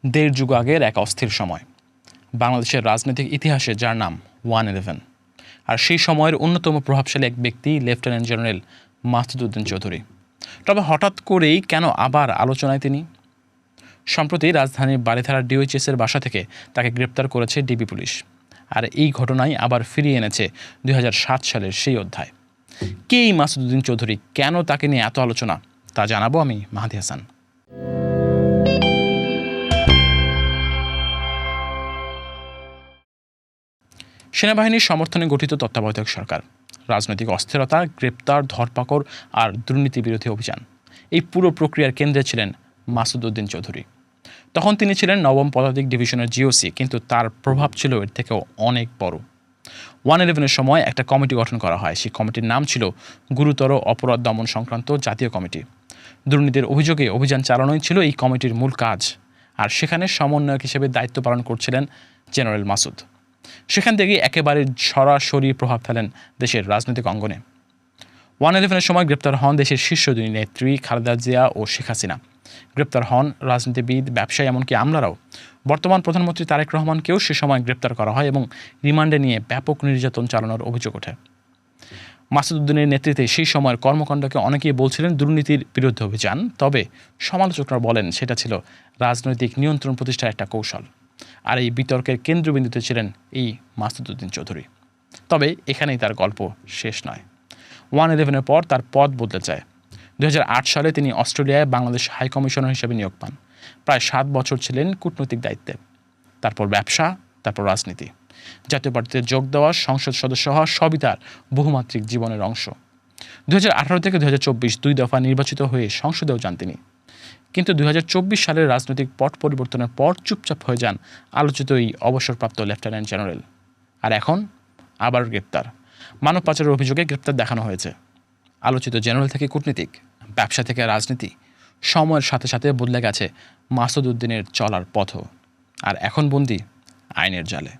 দেড় যুগ আগের এক অস্থির সময়, বাংলাদেশের রাজনৈতিক ইতিহাসে যার নাম 111। আর সেই সময়ের অন্যতম প্রভাবশালী এক ব্যক্তি লেফটেন্যান্ট জেনারেল মাসুদ উদ্দিন চৌধুরী। তবে হঠাৎ করেই কেন আবার আলোচনায় তিনি? সম্প্রতি রাজধানীর বারিধারার ডিওএইচএসের বাসা থেকে তাকে গ্রেপ্তার করেছে ডিবি পুলিশ। আর এই ঘটনাই আবার ফিরিয়ে এনেছে 2007 সালের সেই অধ্যায়। কে এই মাসুদ উদ্দিন চৌধুরী, কেন তাকে নিয়ে এত আলোচনা, তা জানাবো আমি মাহাদি হাসান। সেনাবাহিনীর সমর্থনে গঠিত তত্ত্বাবধায়ক সরকার, রাজনৈতিক অস্থিরতা, গ্রেপ্তার, ধরপাকড় আর দুর্নীতি বিরোধী অভিযান, এই পুরো প্রক্রিয়ার কেন্দ্রে ছিলেন মাসুদ উদ্দিন চৌধুরী। তখন তিনি ছিলেন 9ম পদাতিক ডিভিশনের জিওসি, কিন্তু তার প্রভাব ছিল এর থেকেও অনেক বড়। 111-এর সময় একটা কমিটি গঠন করা হয়। সেই কমিটির নাম ছিল গুরুতর অপরাধ দমন সংক্রান্ত জাতীয় কমিটি। দুর্নীতির অভিযোগে অভিযান চালানোই ছিল এই কমিটির মূল কাজ। আর সেখানে সমন্বয়ক হিসেবে দায়িত্ব পালন করছিলেন জেনারেল মাসুদ। সেখান থেকে একেবারে সরাসরি প্রভাব ফেলেন দেশের রাজনৈতিক অঙ্গনে। 111-এর সময় গ্রেপ্তার হন দেশের শীর্ষ দুই নেত্রী খালেদা জিয়া ও শেখ হাসিনা। গ্রেপ্তার হন রাজনীতিবিদ, ব্যবসায়ী, এমনকি আমলারাও। বর্তমান প্রধানমন্ত্রী তারেক রহমানকেও সে সময় গ্রেপ্তার করা হয় এবং রিমান্ডে নিয়ে ব্যাপক নির্যাতন চালানোর অভিযোগ ওঠে। মাসুদ উদ্দিনের নেতৃত্বে সেই সময়ের কর্মকাণ্ডকে অনেকেই বলছিলেন দুর্নীতির বিরুদ্ধে অভিযান, তবে সমালোচকরা বলেন সেটা ছিল রাজনৈতিক নিয়ন্ত্রণ প্রতিষ্ঠার একটা কৌশল। আর এই বিতর্কের কেন্দ্রবিন্দুতে ছিলেন এই মাসুদ উদ্দিন চৌধুরী। তবে এখানেই তার গল্প শেষ নয়। 111-এর পর তার পদ বদলে যায়। 2008 সালে তিনি অস্ট্রেলিয়ায় বাংলাদেশ হাইকমিশনার হিসেবে নিয়োগ পান। প্রায় 7 বছর ছিলেন কূটনৈতিক দায়িত্বে। তারপর ব্যবসা, তারপর রাজনীতি। জাতীয় পার্টিতে যোগ দেওয়া, সংসদ সদস্য হওয়া, সবই তার বহুমাত্রিক জীবনের অংশ। 2018 থেকে 2024 2 দফা নির্বাচিত হয়ে সংসদেও যান তিনি। কিন্তু 2024 সালের রাজনৈতিক পট পরিবর্তনের পর চুপচাপ হয়ে যান আলোচিত এই অবসরপ্রাপ্ত লেফটেন্যান্ট জেনারেল। আর এখন আবার গ্রেপ্তার। মানব পাচারের অভিযোগে গ্রেপ্তার দেখানো হয়েছে। আলোচিত জেনারেল থেকে কূটনীতিক, ব্যবসা থেকে রাজনীতি, সময়ের সাথে সাথে বদলে গেছে মাসুদ উদ্দিনের চলার পথও। আর এখন বন্দী আইনের জালে।